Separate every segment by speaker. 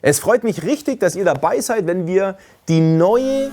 Speaker 1: Es freut mich richtig, dass ihr dabei seid, wenn wir die neue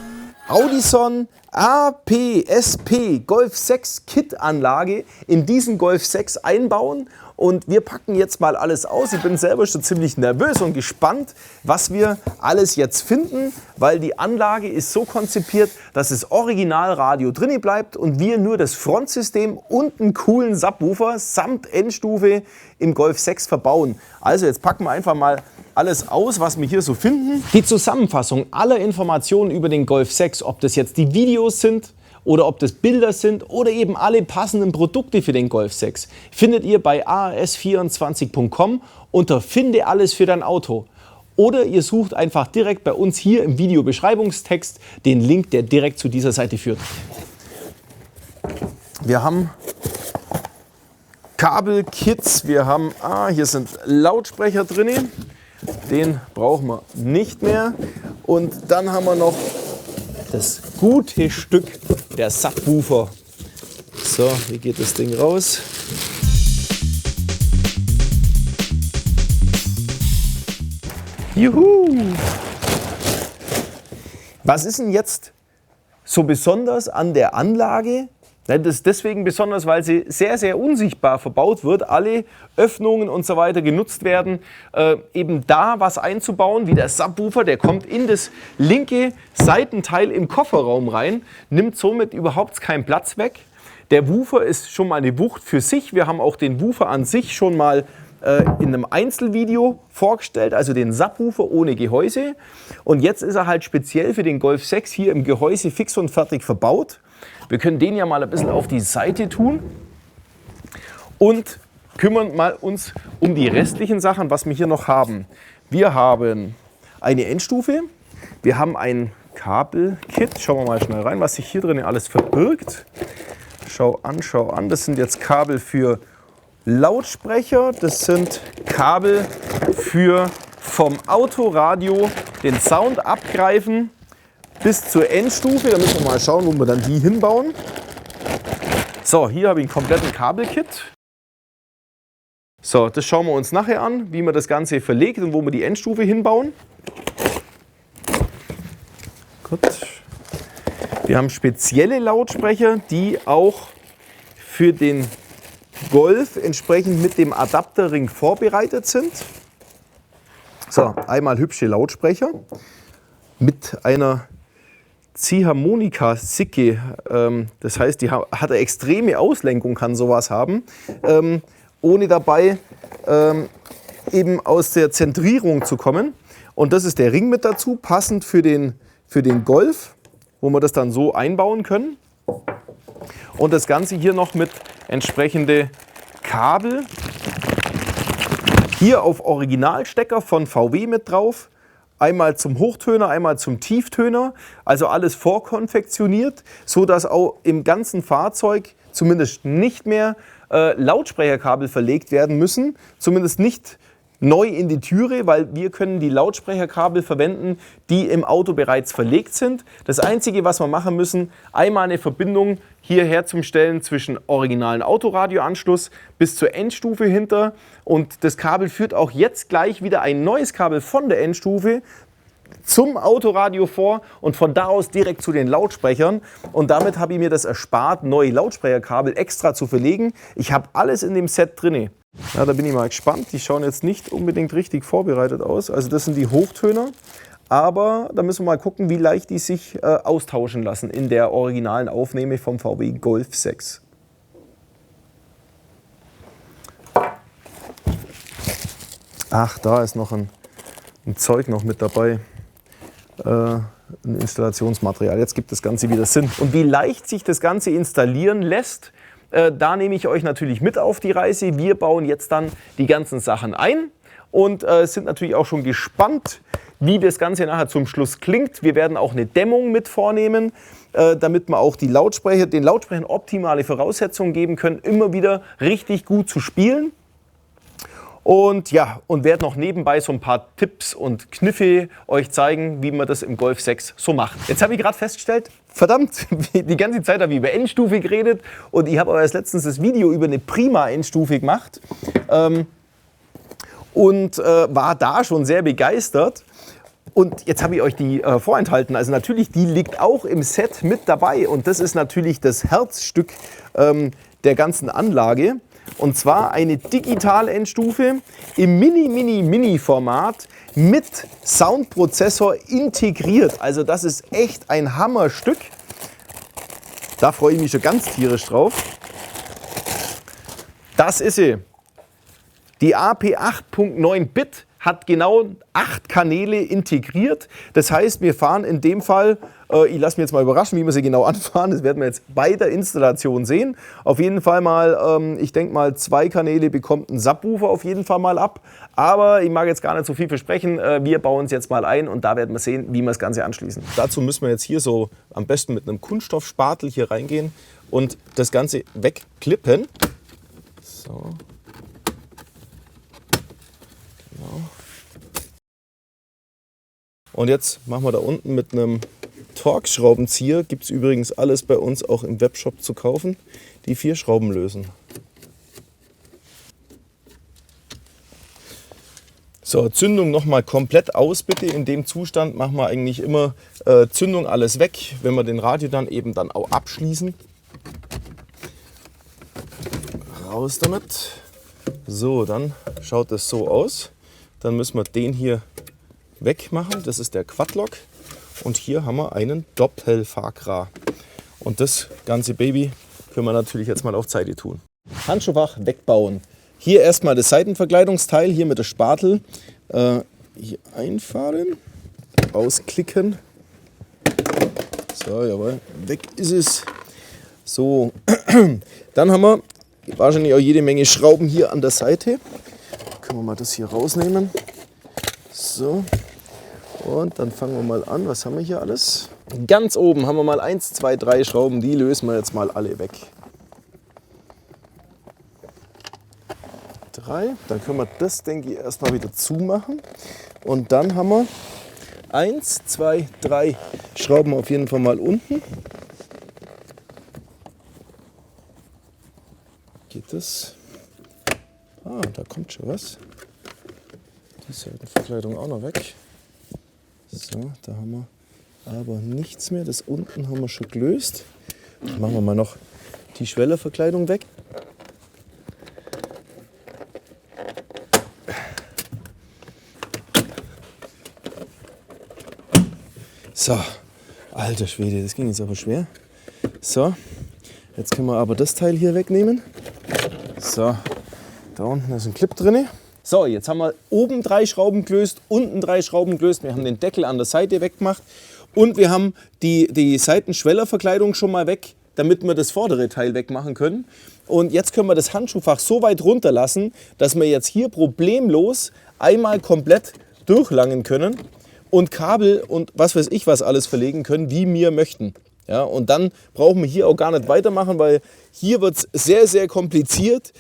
Speaker 1: Audison APSP Golf 6 Kit Anlage in diesen Golf 6 einbauen. Und wir packen jetzt mal alles aus. Ich bin selber schon ziemlich nervös und gespannt, was wir alles jetzt finden, weil die Anlage ist so konzipiert, dass das Originalradio drin bleibt und wir nur das Frontsystem und einen coolen Subwoofer samt Endstufe im Golf 6 verbauen. Also jetzt packen wir einfach mal alles aus, was wir hier so finden. Die Zusammenfassung aller Informationen über den Golf 6, ob das jetzt die Videos sind, oder ob das Bilder sind oder eben alle passenden Produkte für den Golf 6, findet ihr bei aas24.com unter Finde alles für dein Auto. Oder ihr sucht einfach direkt bei uns hier im Videobeschreibungstext den Link, der direkt zu dieser Seite führt. Wir haben Kabelkits, wir haben, hier sind Lautsprecher drin, den brauchen wir nicht mehr. Und dann haben wir noch das gute Stück, der Subwoofer. So, hier geht das Ding raus. Juhu! Was ist denn jetzt so besonders an der Anlage? Das ist deswegen besonders, weil sie sehr, sehr unsichtbar verbaut wird. Alle Öffnungen und so weiter genutzt werden, eben da was einzubauen, wie der Subwoofer. Der kommt in das linke Seitenteil im Kofferraum rein, nimmt somit überhaupt keinen Platz weg. Der Woofer ist schon mal eine Wucht für sich. Wir haben auch den Woofer an sich schon mal in einem Einzelvideo vorgestellt, also den Subwoofer ohne Gehäuse. Und jetzt ist er halt speziell für den Golf 6 hier im Gehäuse fix und fertig verbaut. Wir können den ja mal ein bisschen auf die Seite tun und kümmern mal uns um die restlichen Sachen, was wir hier noch haben. Wir haben eine Endstufe, wir haben ein Kabelkit. Schauen wir mal schnell rein, was sich hier drin alles verbirgt. Schau an, das sind jetzt Kabel für Lautsprecher, das sind Kabel für vom Autoradio den Sound abgreifen bis zur Endstufe. Da müssen wir mal schauen, wo wir dann die hinbauen. So, hier habe ich einen kompletten Kabelkit. So, das schauen wir uns nachher an, wie man das Ganze verlegt und wo wir die Endstufe hinbauen. Gut. Wir haben spezielle Lautsprecher, die auch für den Golf entsprechend mit dem Adapterring vorbereitet sind. So, einmal hübsche Lautsprecher mit einer Ziehharmonika-Sicke. Das heißt, die hat eine extreme Auslenkung, kann sowas haben, ohne dabei eben aus der Zentrierung zu kommen. Und das ist der Ring mit dazu, passend für den Golf, wo wir das dann so einbauen können. Und das Ganze hier noch mit entsprechende Kabel. Hier auf Originalstecker von VW mit drauf. Einmal zum Hochtöner, einmal zum Tieftöner. Also alles vorkonfektioniert, sodass auch im ganzen Fahrzeug zumindest nicht mehr Lautsprecherkabel verlegt werden müssen. Zumindest nicht neu in die Türe, weil wir können die Lautsprecherkabel verwenden, die im Auto bereits verlegt sind. Das Einzige, was wir machen müssen, einmal eine Verbindung hierher zum Stellen zwischen originalen Autoradioanschluss bis zur Endstufe hinter. Und das Kabel führt auch jetzt gleich wieder ein neues Kabel von der Endstufe zum Autoradio vor und von da aus direkt zu den Lautsprechern. Und damit habe ich mir das erspart, neue Lautsprecherkabel extra zu verlegen. Ich habe alles in dem Set drin. Ja, da bin ich mal gespannt. Die schauen jetzt nicht unbedingt richtig vorbereitet aus. Also das sind die Hochtöner. Aber da müssen wir mal gucken, wie leicht die sich austauschen lassen in der originalen Aufnahme vom VW Golf 6. Ach, da ist noch ein Zeug noch mit dabei. Ein Installationsmaterial. Jetzt gibt das Ganze wieder Sinn. Und wie leicht sich das Ganze installieren lässt, da nehme ich euch natürlich mit auf die Reise. Wir bauen jetzt dann die ganzen Sachen ein und sind natürlich auch schon gespannt, wie das Ganze nachher zum Schluss klingt. Wir werden auch eine Dämmung mit vornehmen, damit wir auch den Lautsprechern optimale Voraussetzungen geben können, immer wieder richtig gut zu spielen. Und ja, und werde noch nebenbei so ein paar Tipps und Kniffe euch zeigen, wie man das im Golf 6 so macht. Jetzt habe ich gerade festgestellt, verdammt, die ganze Zeit habe ich über Endstufe geredet und ich habe aber erst letztens das Video über eine Prima Endstufe gemacht. und war da schon sehr begeistert. Und jetzt habe ich euch die vorenthalten. Also natürlich, die liegt auch im Set mit dabei. Und das ist natürlich das Herzstück der ganzen Anlage. Und zwar eine Digital-Endstufe im Mini-Format mit Soundprozessor integriert. Also das ist echt ein Hammerstück. Da freue ich mich schon ganz tierisch drauf. Das ist sie. Die AP 8.9 Bit hat genau 8 Kanäle integriert. Das heißt, wir fahren in dem Fall, ich lasse mich jetzt mal überraschen, wie wir sie genau anfahren. Das werden wir jetzt bei der Installation sehen. Auf jeden Fall mal, ich denke mal, 2 Kanäle bekommt ein Subwoofer auf jeden Fall mal ab. Aber ich mag jetzt gar nicht so viel versprechen. Wir bauen es jetzt mal ein und da werden wir sehen, wie wir das Ganze anschließen. Dazu müssen wir jetzt hier so am besten mit einem Kunststoffspatel hier reingehen und das Ganze wegklippen. So. Und jetzt machen wir da unten mit einem Torx-Schraubenzieher, gibt es übrigens alles bei uns auch im Webshop zu kaufen, die 4 Schrauben lösen. So, Zündung nochmal komplett aus bitte. In dem Zustand machen wir eigentlich immer Zündung alles weg, wenn wir den Radio dann eben dann auch abschließen. Raus damit. So, dann schaut das so aus. Dann müssen wir den hier wegmachen. Das ist der Quadlock. Und hier haben wir einen Doppelfakra. Und das ganze Baby können wir natürlich jetzt mal auf Seite tun. Handschuhfach wegbauen. Hier erstmal das Seitenverkleidungsteil, hier mit der Spatel. Hier einfahren, ausklicken. So, jawohl, weg ist es. So, dann haben wir wahrscheinlich auch jede Menge Schrauben hier an der Seite. Können wir mal das hier rausnehmen. So, und dann fangen wir mal an. Was haben wir hier alles? Ganz oben haben wir mal 1, 2, 3 Schrauben. Die lösen wir jetzt mal alle weg. 3. Dann können wir das, denke ich, erstmal wieder zumachen. Und dann haben wir 1, 2, 3 Schrauben auf jeden Fall mal unten. Geht das? Ah, da kommt schon was. Die Seitenverkleidung auch noch weg. So, da haben wir aber nichts mehr. Das unten haben wir schon gelöst. Dann machen wir mal noch die Schwellerverkleidung weg. So, alter Schwede, das ging jetzt aber schwer. So, jetzt können wir aber das Teil hier wegnehmen. So, da unten ist ein Clip drin. So, jetzt haben wir oben 3 Schrauben gelöst, unten 3 Schrauben gelöst. Wir haben den Deckel an der Seite weggemacht und wir haben die Seitenschwellerverkleidung schon mal weg, damit wir das vordere Teil wegmachen können. Und jetzt können wir das Handschuhfach so weit runterlassen, dass wir jetzt hier problemlos einmal komplett durchlangen können und Kabel und was weiß ich was alles verlegen können, wie wir möchten. Ja, und dann brauchen wir hier auch gar nicht weitermachen, weil hier wird es sehr, sehr kompliziert,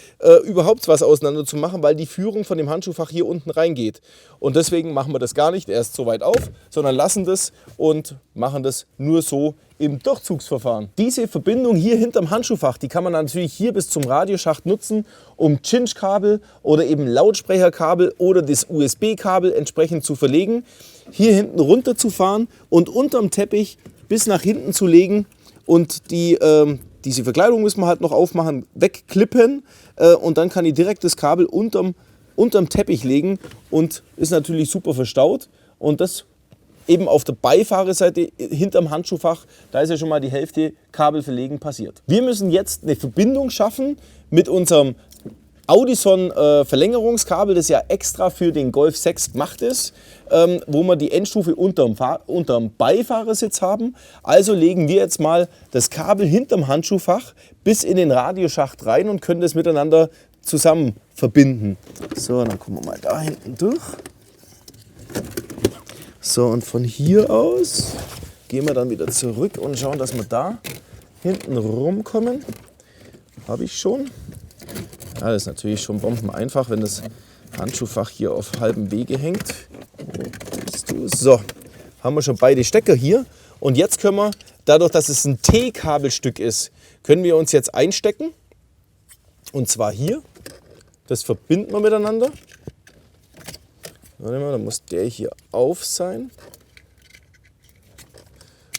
Speaker 1: überhaupt was auseinander zu machen, weil die Führung von dem Handschuhfach hier unten reingeht. Und deswegen machen wir das gar nicht erst so weit auf, sondern lassen das und machen das nur so im Durchzugsverfahren. Diese Verbindung hier hinterm Handschuhfach, die kann man natürlich hier bis zum Radioschacht nutzen, um Cinch-Kabel oder eben Lautsprecherkabel oder das USB-Kabel entsprechend zu verlegen, hier hinten runter zu fahren und unterm Teppich bis nach hinten zu legen und diese Verkleidung müssen wir halt noch aufmachen, wegklippen und dann kann ich direkt das Kabel unterm Teppich legen und ist natürlich super verstaut und das eben auf der Beifahrerseite hinterm Handschuhfach, da ist ja schon mal die Hälfte Kabel verlegen passiert. Wir müssen jetzt eine Verbindung schaffen mit unserem Audison Verlängerungskabel, das ja extra für den Golf 6 gemacht ist, wo wir die Endstufe unterm Beifahrersitz haben. Also legen wir jetzt mal das Kabel hinterm Handschuhfach bis in den Radioschacht rein und können das miteinander zusammen verbinden. So, dann kommen wir mal da hinten durch. So, und von hier aus gehen wir dann wieder zurück und schauen, dass wir da hinten rumkommen. Habe ich schon. Ja, das ist natürlich schon bombeneinfach, wenn das Handschuhfach hier auf halbem Wege hängt. So, haben wir schon beide Stecker hier. Und jetzt können wir, dadurch, dass es ein T-Kabelstück ist, können wir uns jetzt einstecken. Und zwar hier. Das verbinden wir miteinander. Warte mal, dann muss der hier auf sein.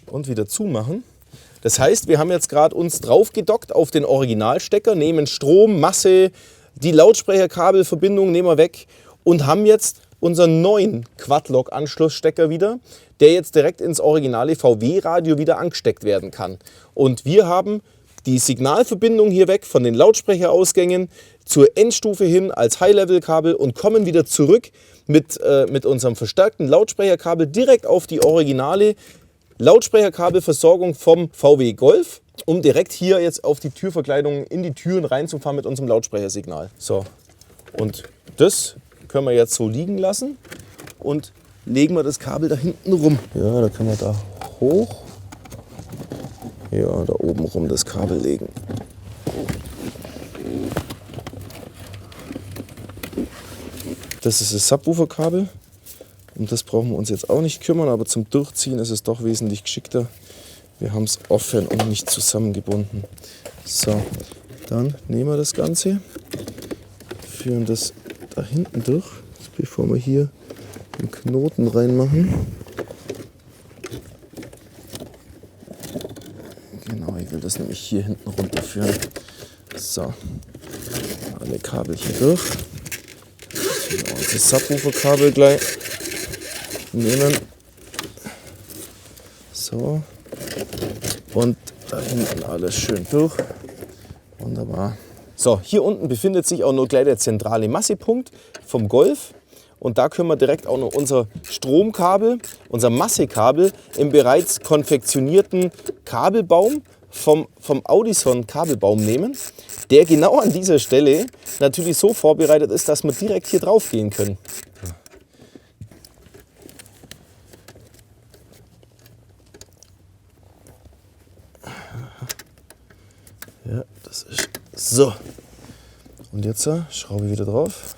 Speaker 1: Und wieder zumachen. Das heißt, wir haben jetzt gerade uns drauf gedockt auf den Originalstecker, nehmen Strom, Masse, die Lautsprecherkabelverbindung nehmen wir weg und haben jetzt unseren neuen Quadlock-Anschlussstecker wieder, der jetzt direkt ins originale VW-Radio wieder angesteckt werden kann. Und wir haben die Signalverbindung hier weg von den Lautsprecherausgängen zur Endstufe hin als High-Level-Kabel und kommen wieder zurück mit unserem verstärkten Lautsprecherkabel direkt auf die originale Lautsprecherkabelversorgung vom VW Golf, um direkt hier jetzt auf die Türverkleidung in die Türen reinzufahren mit unserem Lautsprechersignal. So, und das können wir jetzt so liegen lassen und legen wir das Kabel da hinten rum. Ja, da können wir da hoch. Ja, da oben rum das Kabel legen. Das ist das Subwoofer-Kabel. Um das brauchen wir uns jetzt auch nicht kümmern, aber zum Durchziehen ist es doch wesentlich geschickter. Wir haben es offen und nicht zusammengebunden. So, dann nehmen wir das Ganze, führen das da hinten durch, bevor wir hier einen Knoten reinmachen. Genau, ich will das nämlich hier hinten runterführen. So, alle Kabel hier durch. Genau, das Subwoofer-Kabel gleich nehmen. So. Und da hinten alles schön durch. Wunderbar. So, hier unten befindet sich auch noch gleich der zentrale Massepunkt vom Golf. Und da können wir direkt auch noch unser Stromkabel, unser Massekabel im bereits konfektionierten Kabelbaum vom Audison Kabelbaum nehmen, der genau an dieser Stelle natürlich so vorbereitet ist, dass wir direkt hier drauf gehen können. Ja, das ist so. Und jetzt schraube ich wieder drauf.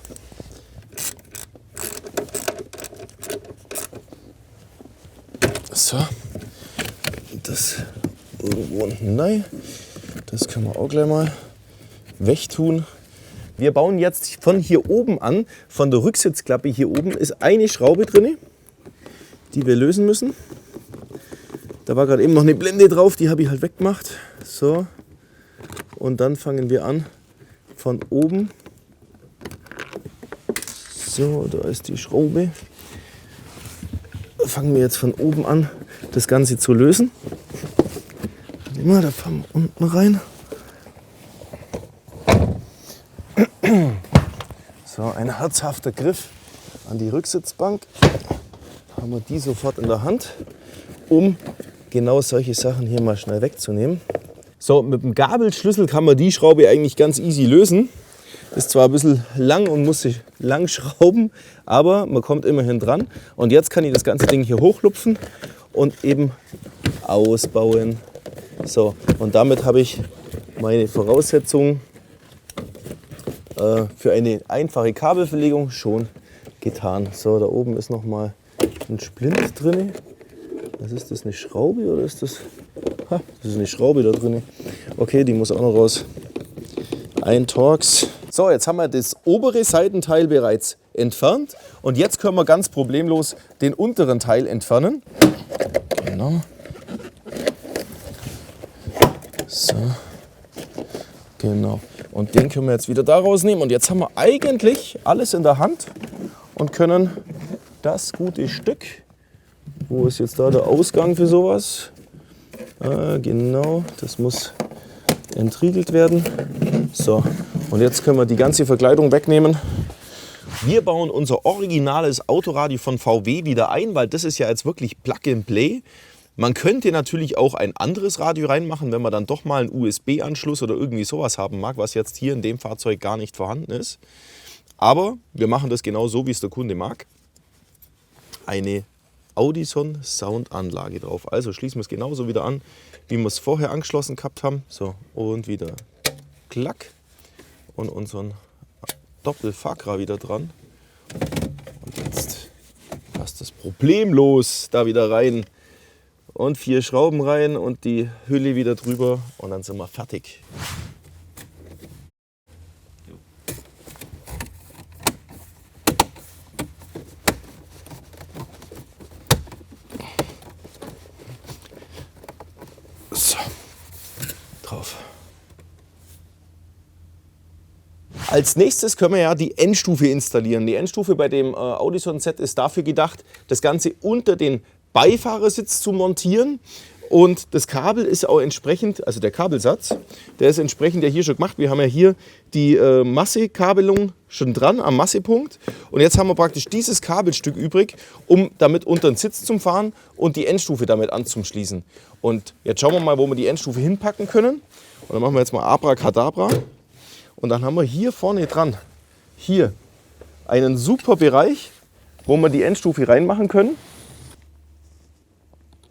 Speaker 1: So. Das irgendwo unten rein. Das können wir auch gleich mal wegtun. Wir bauen jetzt von hier oben an, von der Rücksitzklappe hier oben, ist eine Schraube drin, die wir lösen müssen. Da war gerade eben noch eine Blende drauf, die habe ich halt weggemacht. So. Und dann fangen wir an von oben. So, da ist die Schraube. Fangen wir jetzt von oben an, das Ganze zu lösen. Immer, da fahren wir unten rein. So, ein herzhafter Griff an die Rücksitzbank. Haben wir die sofort in der Hand, um genau solche Sachen hier mal schnell wegzunehmen. So, mit dem Gabelschlüssel kann man die Schraube eigentlich ganz easy lösen. Ist zwar ein bisschen lang und muss sich lang schrauben, aber man kommt immerhin dran. Und jetzt kann ich das ganze Ding hier hochlupfen und eben ausbauen. So, und damit habe ich meine Voraussetzungen für eine einfache Kabelverlegung schon getan. So, da oben ist noch mal ein Splint drin. Was ist das, eine Schraube oder ist das? Ha, das ist eine Schraube da drin. Okay, die muss auch noch raus. Ein Torx. So, jetzt haben wir das obere Seitenteil bereits entfernt und jetzt können wir ganz problemlos den unteren Teil entfernen. Genau. So. Genau. Und den können wir jetzt wieder da rausnehmen und jetzt haben wir eigentlich alles in der Hand und können das gute Stück, wo ist jetzt da der Ausgang für sowas? Genau, das muss entriegelt werden. So, und jetzt können wir die ganze Verkleidung wegnehmen. Wir bauen unser originales Autoradio von VW wieder ein, weil das ist ja jetzt wirklich Plug and Play. Man könnte natürlich auch ein anderes Radio reinmachen, wenn man dann doch mal einen USB-Anschluss oder irgendwie sowas haben mag, was jetzt hier in dem Fahrzeug gar nicht vorhanden ist. Aber wir machen das genau so, wie es der Kunde mag. Eine Audison Soundanlage drauf. Also schließen wir es genauso wieder an, wie wir es vorher angeschlossen gehabt haben. So, und wieder klack. Und unseren Doppelfakra wieder dran. Und jetzt passt das problemlos da wieder rein. Und 4 Schrauben rein und die Hülle wieder drüber und dann sind wir fertig. Als nächstes können wir ja die Endstufe installieren. Die Endstufe bei dem Audison-Set ist dafür gedacht, das Ganze unter den Beifahrersitz zu montieren. Und das Kabel ist auch entsprechend, also der Kabelsatz, der ist entsprechend ja hier schon gemacht. Wir haben ja hier die Massekabelung schon dran am Massepunkt. Und jetzt haben wir praktisch dieses Kabelstück übrig, um damit unter den Sitz zu fahren und die Endstufe damit anzuschließen. Und jetzt schauen wir mal, wo wir die Endstufe hinpacken können. Und dann machen wir jetzt mal Abracadabra. Und dann haben wir hier vorne dran, hier einen super Bereich, wo wir die Endstufe reinmachen können.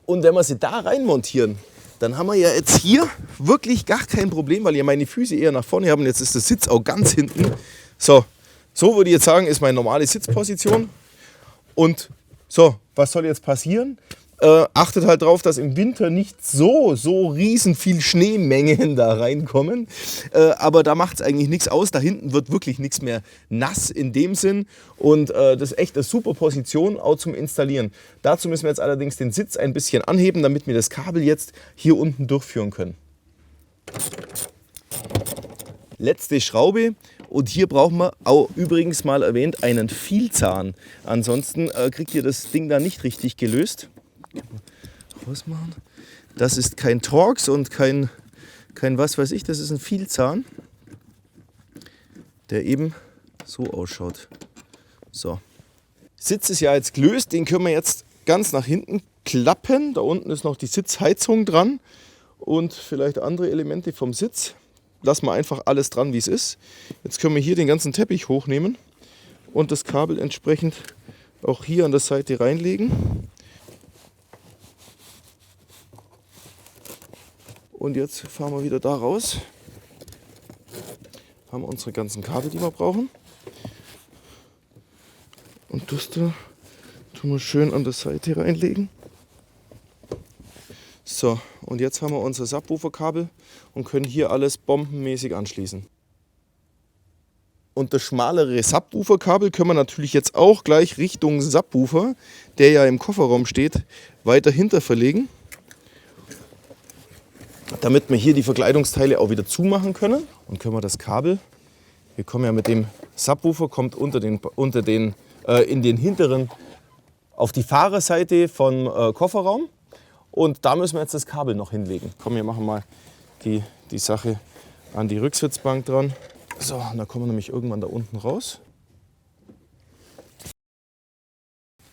Speaker 1: Und wenn wir sie da rein montieren, dann haben wir ja jetzt hier wirklich gar kein Problem, weil ihr meine Füße eher nach vorne habt. Jetzt ist der Sitz auch ganz hinten. So würde ich jetzt sagen, ist meine normale Sitzposition. Und so, was soll jetzt passieren? Achtet halt darauf, dass im Winter nicht so riesen viel Schneemengen da reinkommen. Aber da macht es eigentlich nichts aus. Da hinten wird wirklich nichts mehr nass in dem Sinn. Und das ist echt eine super Position auch zum Installieren. Dazu müssen wir jetzt allerdings den Sitz ein bisschen anheben, damit wir das Kabel jetzt hier unten durchführen können. Letzte Schraube. Und hier brauchen wir auch übrigens mal erwähnt einen Vielzahn. Ansonsten kriegt ihr das Ding da nicht richtig gelöst. Rausmachen. Das ist kein Torx und kein was weiß ich, das ist ein Vielzahn, der eben so ausschaut. So. Sitz ist ja jetzt gelöst, den können wir jetzt ganz nach hinten klappen. Da unten ist noch die Sitzheizung dran und vielleicht andere Elemente vom Sitz. Lassen wir einfach alles dran, wie es ist. Jetzt können wir hier den ganzen Teppich hochnehmen und das Kabel entsprechend auch hier an der Seite reinlegen. Und jetzt fahren wir wieder da raus. Haben wir unsere ganzen Kabel, die wir brauchen. Und das da tun wir schön an der Seite reinlegen. So, und jetzt haben wir unser Subwoofer-Kabel und können hier alles bombenmäßig anschließen. Und das schmalere Subwoofer-Kabel können wir natürlich jetzt auch gleich Richtung Subwoofer, der ja im Kofferraum steht, weiter hinter verlegen, damit wir hier die Verkleidungsteile auch wieder zumachen können. Und können wir das Kabel, wir kommen ja mit dem Subwoofer, kommt in den hinteren, auf die Fahrerseite vom Kofferraum. Und da müssen wir jetzt das Kabel noch hinlegen. Komm, wir machen mal die Sache an die Rücksitzbank dran. So, und da kommen wir nämlich irgendwann da unten raus.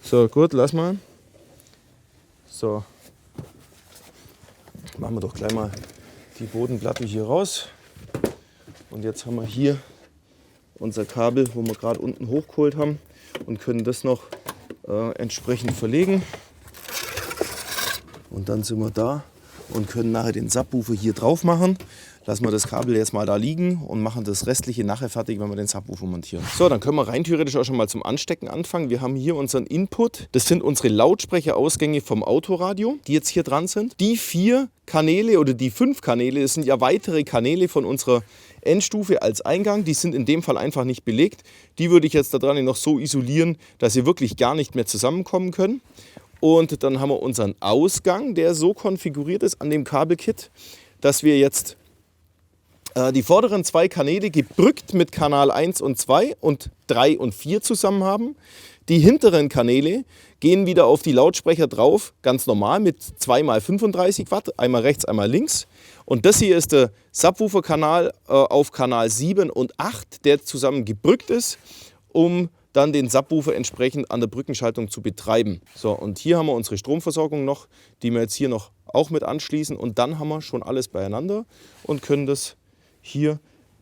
Speaker 1: So, gut, lass mal. So. Machen wir doch gleich mal die Bodenplatte hier raus. Und jetzt haben wir hier unser Kabel, wo wir gerade unten hochgeholt haben und können das noch entsprechend verlegen. Und dann sind wir da und können nachher den Subwoofer hier drauf machen. Lassen wir das Kabel jetzt mal da liegen und machen das Restliche nachher fertig, wenn wir den Subwoofer montieren. So, dann können wir rein theoretisch auch schon mal zum Anstecken anfangen. Wir haben hier unseren Input. Das sind unsere Lautsprecherausgänge vom Autoradio, die jetzt hier dran sind. Die 4 Kanäle oder die 5 Kanäle, das sind ja weitere Kanäle von unserer Endstufe als Eingang. Die sind in dem Fall einfach nicht belegt. Die würde ich jetzt da dran noch so isolieren, dass sie wirklich gar nicht mehr zusammenkommen können. Und dann haben wir unseren Ausgang, der so konfiguriert ist an dem Kabelkit, dass wir jetzt die vorderen 2 Kanäle gebrückt mit Kanal 1 und 2 und 3 und 4 zusammen haben. Die hinteren Kanäle gehen wieder auf die Lautsprecher drauf, ganz normal mit 2x35 Watt, einmal rechts, einmal links. Und das hier ist der Subwoofer-Kanal auf Kanal 7 und 8, der zusammen gebrückt ist, um dann den Subwoofer entsprechend an der Brückenschaltung zu betreiben. So, und hier haben wir unsere Stromversorgung noch, die wir jetzt hier noch auch mit anschließen. Und dann haben wir schon alles beieinander und können das hier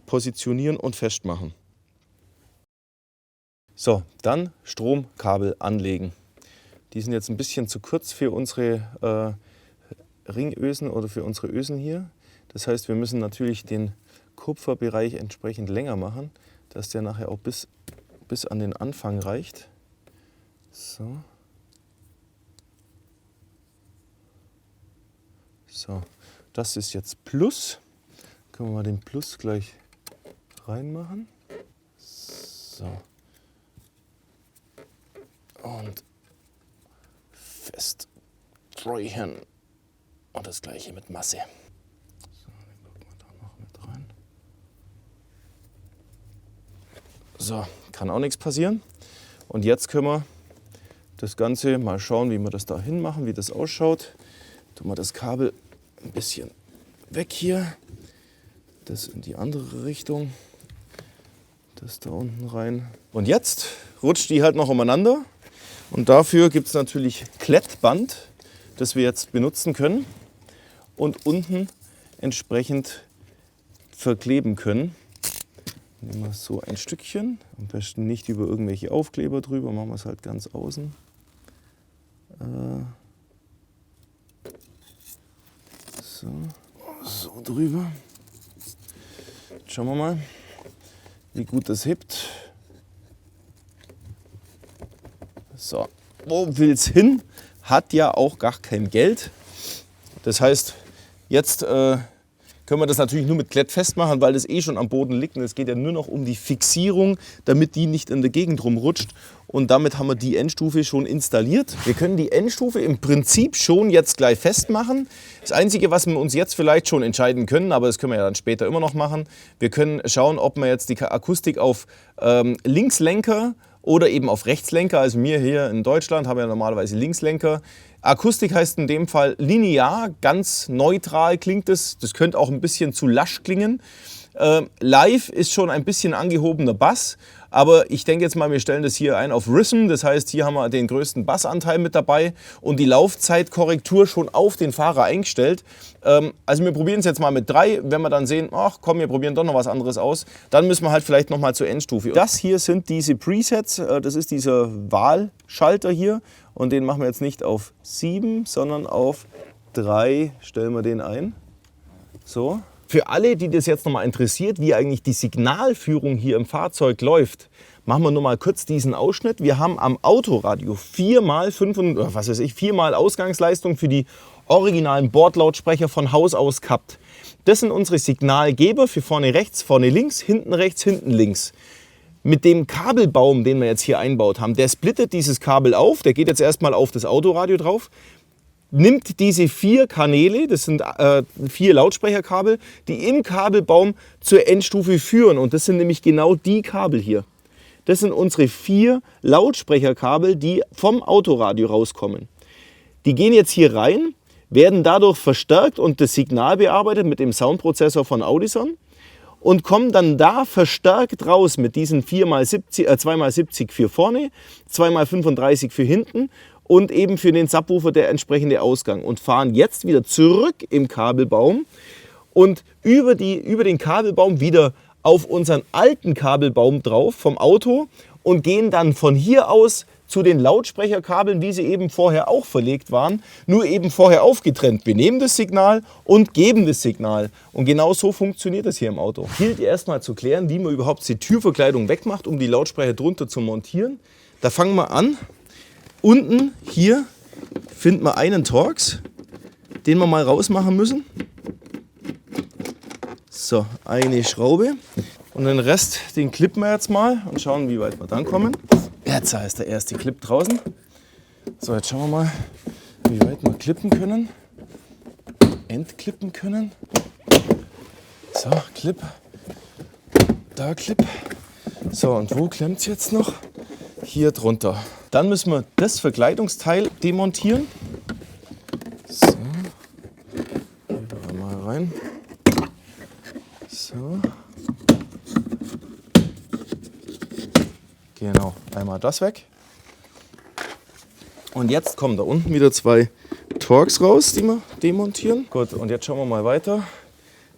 Speaker 1: positionieren und festmachen. So, dann Stromkabel anlegen. Die sind jetzt ein bisschen zu kurz für unsere Ringösen oder für unsere Ösen hier. Das heißt, wir müssen natürlich den Kupferbereich entsprechend länger machen, dass der nachher auch bis an den Anfang reicht. So. So, das ist jetzt Plus. Können wir mal den Plus gleich reinmachen. So. Und fest drehen. Und das gleiche mit Masse. So, den packen wir da noch mit rein. So, kann auch nichts passieren. Und jetzt können wir das Ganze mal schauen, wie wir das da hinmachen, wie das ausschaut. Tun wir das Kabel ein bisschen weg hier. Das in die andere Richtung. Das da unten rein. Und jetzt rutscht die halt noch umeinander. Und dafür gibt es natürlich Klettband, das wir jetzt benutzen können und unten entsprechend verkleben können. Nehmen wir so ein Stückchen, am besten nicht über irgendwelche Aufkleber drüber, machen wir es halt ganz außen. So drüber. Schauen wir mal, wie gut das hebt. So, wo will es hin? Hat ja auch gar kein Geld. Das heißt, jetzt können wir das natürlich nur mit Klett festmachen, weil das eh schon am Boden liegt. Und es geht ja nur noch um die Fixierung, damit die nicht in der Gegend rumrutscht. Und damit haben wir die Endstufe schon installiert. Wir können die Endstufe im Prinzip schon jetzt gleich festmachen. Das Einzige, was wir uns jetzt vielleicht schon entscheiden können, aber das können wir ja dann später immer noch machen, wir können schauen, ob wir jetzt die Akustik auf Linkslenker oder eben auf Rechtslenker, also wir hier in Deutschland haben ja normalerweise Linkslenker. Akustik heißt in dem Fall linear, ganz neutral klingt es. Das könnte auch ein bisschen zu lasch klingen. Live ist schon ein bisschen angehobener Bass, aber ich denke jetzt mal, wir stellen das hier ein auf Rhythm, das heißt, hier haben wir den größten Bassanteil mit dabei und die Laufzeitkorrektur schon auf den Fahrer eingestellt. Also wir probieren es jetzt mal mit 3, wenn wir dann sehen, ach komm, wir probieren doch noch was anderes aus, dann müssen wir halt vielleicht noch mal zur Endstufe. Das hier sind diese Presets, das ist dieser Wahlschalter hier und den machen wir jetzt nicht auf 7, sondern auf 3 stellen wir den ein. So. Für alle, die das jetzt noch mal interessiert, wie eigentlich die Signalführung hier im Fahrzeug läuft, machen wir nur mal kurz diesen Ausschnitt. Wir haben am Autoradio 4x Ausgangsleistung für die originalen Bordlautsprecher von Haus aus gehabt. Das sind unsere Signalgeber für vorne rechts, vorne links, hinten rechts, hinten links. Mit dem Kabelbaum, den wir jetzt hier einbaut haben, der splittet dieses Kabel auf, der geht jetzt erstmal auf das Autoradio drauf, nimmt diese 4 Kanäle, das sind 4 Lautsprecherkabel, die im Kabelbaum zur Endstufe führen. Und das sind nämlich genau die Kabel hier. Das sind unsere 4 Lautsprecherkabel, die vom Autoradio rauskommen. Die gehen jetzt hier rein, werden dadurch verstärkt und das Signal bearbeitet mit dem Soundprozessor von Audison und kommen dann da verstärkt raus mit diesen 2x70 für vorne, 2x35 für hinten und eben für den Subwoofer der entsprechende Ausgang und fahren jetzt wieder zurück im Kabelbaum und über den Kabelbaum wieder auf unseren alten Kabelbaum drauf vom Auto und gehen dann von hier aus zu den Lautsprecherkabeln, wie sie eben vorher auch verlegt waren, nur eben vorher aufgetrennt. Wir nehmen das Signal und geben das Signal. Und genau so funktioniert das hier im Auto. Gilt erstmal zu klären, wie man überhaupt die Türverkleidung wegmacht, um die Lautsprecher drunter zu montieren. Da fangen wir an. Unten hier finden wir einen Torx, den wir mal rausmachen müssen. So, eine Schraube. Und den Rest, den klippen wir jetzt mal und schauen, wie weit wir dann kommen. Jetzt ist der erste Clip draußen. So, jetzt schauen wir mal, wie weit wir klippen können. Entklippen können. So, Clip. Da Clip. So, und wo klemmt es jetzt noch? Hier drunter. Dann müssen wir das Verkleidungsteil demontieren. So. Hier mal rein. So. Genau, einmal das weg. Und jetzt kommen da unten wieder 2 Torx raus, die wir demontieren. Gut, und jetzt schauen wir mal weiter.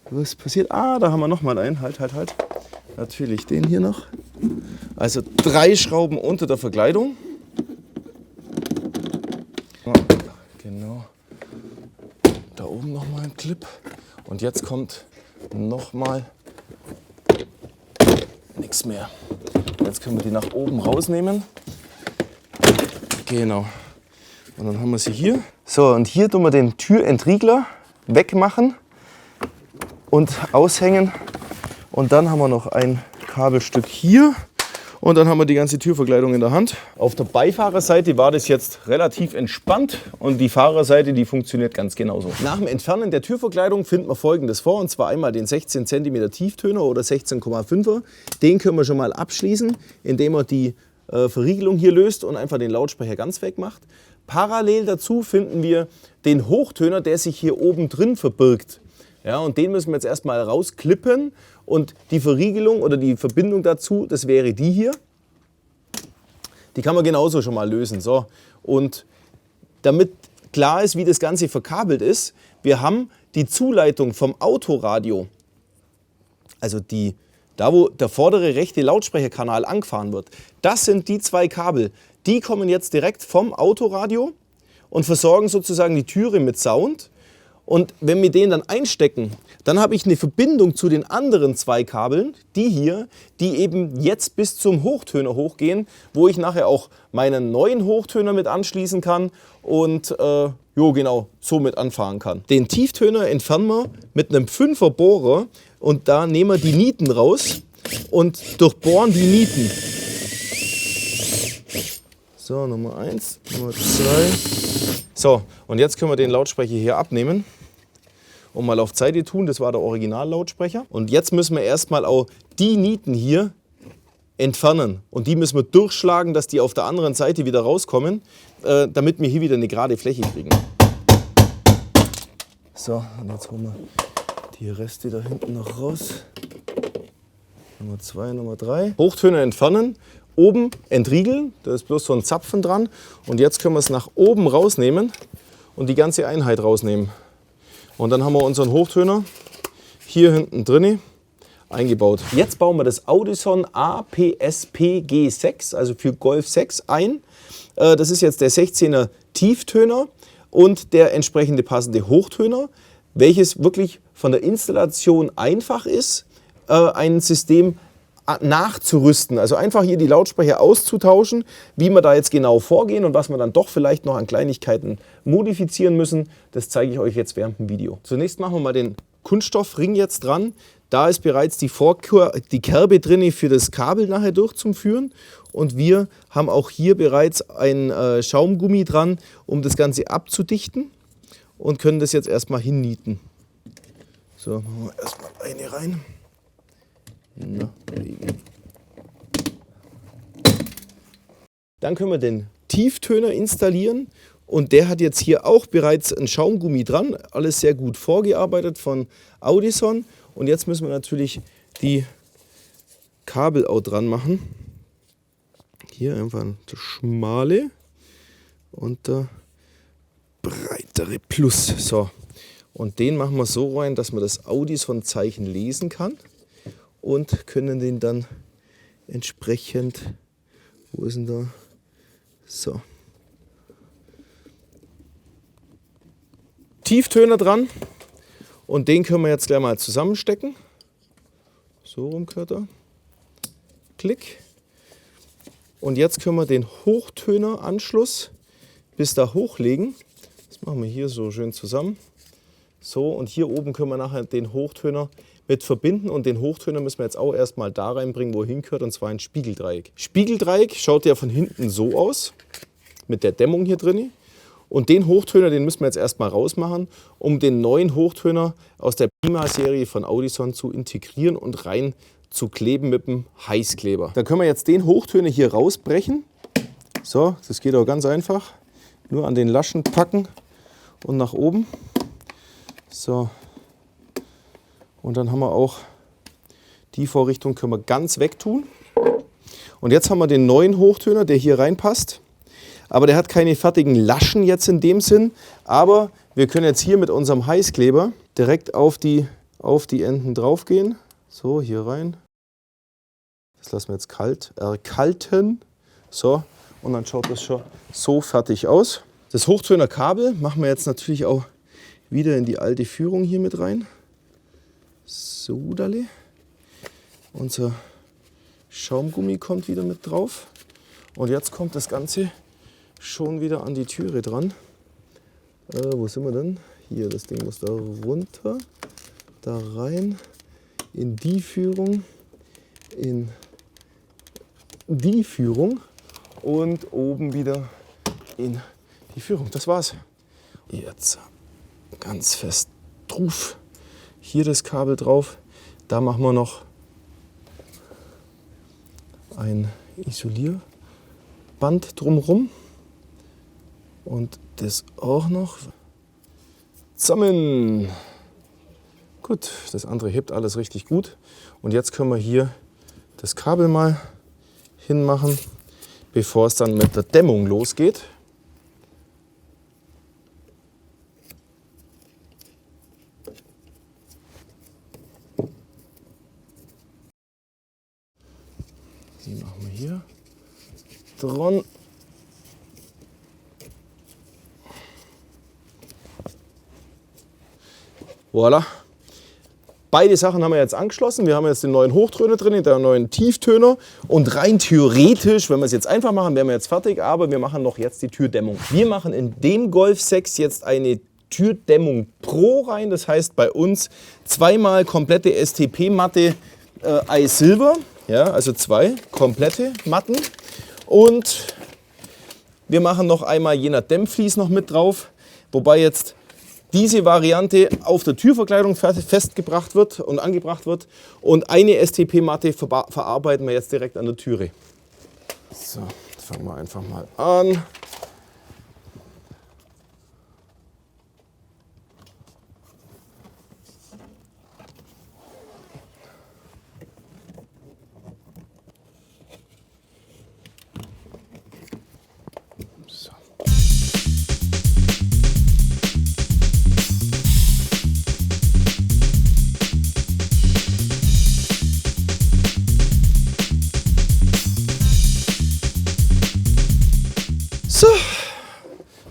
Speaker 1: Was passiert? Ah, da haben wir noch mal einen. Halt. Natürlich den hier noch. Also 3 Schrauben unter der Verkleidung. Genau. Da oben noch mal ein Clip. Und jetzt kommt noch mal nichts mehr. Jetzt können wir die nach oben rausnehmen. Genau. Und dann haben wir sie hier. So, und hier tun wir den Türentriegler wegmachen und aushängen. Und dann haben wir noch ein Kabelstück hier. Und dann haben wir die ganze Türverkleidung in der Hand. Auf der Beifahrerseite war das jetzt relativ entspannt und die Fahrerseite, die funktioniert ganz genauso. Nach dem Entfernen der Türverkleidung finden wir Folgendes vor, und zwar einmal den 16 cm Tieftöner oder 16,5er. Den können wir schon mal abschließen, indem wir die Verriegelung hier löst und einfach den Lautsprecher ganz wegmacht. Parallel dazu finden wir den Hochtöner, der sich hier oben drin verbirgt. Ja, und den müssen wir jetzt erstmal rausklippen, und die Verriegelung oder die Verbindung dazu, das wäre die hier. Die kann man genauso schon mal lösen. So. Und damit klar ist, wie das Ganze verkabelt ist, wir haben die Zuleitung vom Autoradio, also da wo der vordere rechte Lautsprecherkanal angefahren wird, das sind die zwei Kabel. Die kommen jetzt direkt vom Autoradio und versorgen sozusagen die Türe mit Sound. Und wenn wir den dann einstecken, dann habe ich eine Verbindung zu den anderen zwei Kabeln, die hier, die eben jetzt bis zum Hochtöner hochgehen, wo ich nachher auch meinen neuen Hochtöner mit anschließen kann und genau, so mit anfahren kann. Den Tieftöner entfernen wir mit einem 5er Bohrer und da nehmen wir die Nieten raus und durchbohren die Nieten. So, Nummer 1, Nummer 2. So, und jetzt können wir den Lautsprecher hier abnehmen und mal auf Seite tun. Das war der Originallautsprecher. Und jetzt müssen wir erstmal auch die Nieten hier entfernen. Und die müssen wir durchschlagen, dass die auf der anderen Seite wieder rauskommen, damit wir hier wieder eine gerade Fläche kriegen. So, und jetzt holen wir die Reste da hinten noch raus. Nummer 2, Nummer 3. Hochtöner entfernen. Oben entriegeln, da ist bloß so ein Zapfen dran, und jetzt können wir es nach oben rausnehmen und die ganze Einheit rausnehmen. Und dann haben wir unseren Hochtöner hier hinten drin eingebaut. Jetzt bauen wir das Audison APSP G6, also für Golf 6 ein. Das ist jetzt der 16er Tieftöner und der entsprechende passende Hochtöner, welches wirklich von der Installation einfach ist, ein System nachzurüsten. Also einfach hier die Lautsprecher auszutauschen. Wie wir da jetzt genau vorgehen und was wir dann doch vielleicht noch an Kleinigkeiten modifizieren müssen, das zeige ich euch jetzt während dem Video. Zunächst machen wir mal den Kunststoffring jetzt dran. Da ist bereits die Kerbe drin für das Kabel nachher durchzuführen. Und wir haben auch hier bereits ein Schaumgummi dran, um das Ganze abzudichten, und können das jetzt erstmal hinnieten. So, machen wir erstmal eine rein. Dann können wir den Tieftöner installieren, und der hat jetzt hier auch bereits ein Schaumgummi dran. Alles sehr gut vorgearbeitet von Audison. Und jetzt müssen wir natürlich die Kabel auch dran machen. Hier einfach der schmale und der breitere Plus. So. Und den machen wir so rein, dass man das Audison-Zeichen lesen kann. Und können den dann entsprechend, wo ist denn da? So. Tieftöner dran, und den können wir jetzt gleich mal zusammenstecken. So rum gehört er. Klick. Und jetzt können wir den Hochtöneranschluss bis da hochlegen. Das machen wir hier so schön zusammen. So, und hier oben können wir nachher den Hochtöner mit verbinden, und den Hochtöner müssen wir jetzt auch erstmal da reinbringen, wo er hingehört, und zwar ein Spiegeldreieck. Spiegeldreieck schaut ja von hinten so aus, mit der Dämmung hier drin. Und den Hochtöner, den müssen wir jetzt erstmal rausmachen, um den neuen Hochtöner aus der Prima-Serie von Audison zu integrieren und rein zu kleben mit dem Heißkleber. Dann können wir jetzt den Hochtöner hier rausbrechen. So, das geht auch ganz einfach. Nur an den Laschen packen und nach oben. So. Und dann haben wir auch die Vorrichtung, können wir ganz wegtun. Und jetzt haben wir den neuen Hochtöner, der hier reinpasst. Aber der hat keine fertigen Laschen jetzt in dem Sinn. Aber wir können jetzt hier mit unserem Heißkleber direkt auf die Enden drauf gehen. So, hier rein. Das lassen wir jetzt erkalten. So, und dann schaut das schon so fertig aus. Das Hochtönerkabel machen wir jetzt natürlich auch wieder in die alte Führung hier mit rein. So, Dalle. Unser Schaumgummi kommt wieder mit drauf. Und jetzt kommt das Ganze schon wieder an die Türe dran. Wo sind wir denn? Hier, das Ding muss da runter, da rein, in die Führung, in die Führung und oben wieder in die Führung. Das war's. Jetzt ganz fest drauf. Hier das Kabel drauf. Da machen wir noch ein Isolierband drumherum. Und das auch noch zusammen. Gut, das andere hebt alles richtig gut. Und jetzt können wir hier das Kabel mal hinmachen, bevor es dann mit der Dämmung losgeht. Die machen wir hier dran. Voilà. Beide Sachen haben wir jetzt angeschlossen. Wir haben jetzt den neuen Hochtöner drin, den neuen Tieftöner. Und rein theoretisch, wenn wir es jetzt einfach machen, wären wir jetzt fertig. Aber wir machen noch jetzt die Türdämmung. Wir machen in dem Golf 6 jetzt eine Türdämmung Pro rein. Das heißt bei uns zweimal komplette STP-Matte Ice Silver. Ja, also 2 komplette Matten. Und wir machen noch einmal jener Dämmvlies noch mit drauf. Wobei jetzt diese Variante auf der Türverkleidung festgebracht wird und angebracht wird. Und eine STP-Matte verarbeiten wir jetzt direkt an der Türe. So, fangen wir einfach mal an.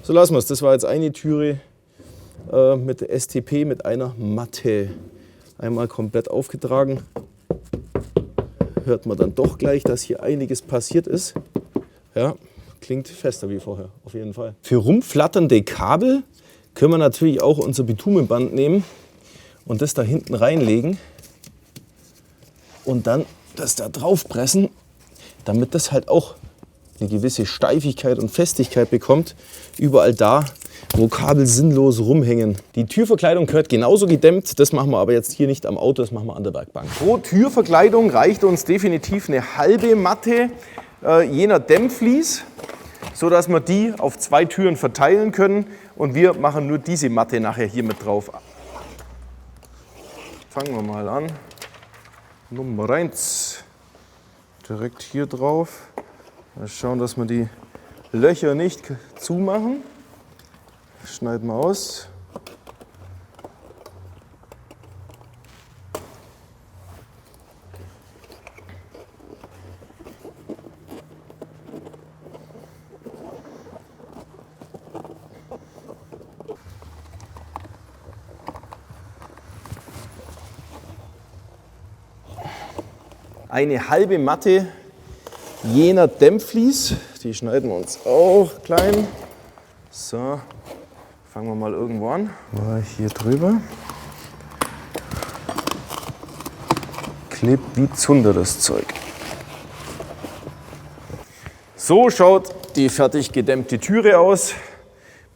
Speaker 1: So lassen wir es. Das war jetzt eine Türe mit der STP mit einer Matte. Einmal komplett aufgetragen. Hört man dann doch gleich, dass hier einiges passiert ist. Ja, klingt fester wie vorher, auf jeden Fall. Für rumflatternde Kabel können wir natürlich auch unser Bitumenband nehmen und das da hinten reinlegen und dann das da drauf pressen, damit das halt auch eine gewisse Steifigkeit und Festigkeit bekommt, überall da, wo Kabel sinnlos rumhängen. Die Türverkleidung gehört genauso gedämmt, das machen wir aber jetzt hier nicht am Auto, das machen wir an der Werkbank. Pro Türverkleidung reicht uns definitiv eine halbe Matte jener Dämmvlies, sodass wir die auf 2 Türen verteilen können und wir machen nur diese Matte nachher hier mit drauf. Fangen wir mal an. Nummer 1. Direkt hier drauf. Mal schauen, dass wir die Löcher nicht zumachen. Schneiden wir aus. Eine halbe Matte jener Dämmvlies, die schneiden wir uns auch klein. So, fangen wir mal irgendwo an. Mal hier drüber. Klebt wie Zunder das Zeug. So schaut die fertig gedämmte Türe aus.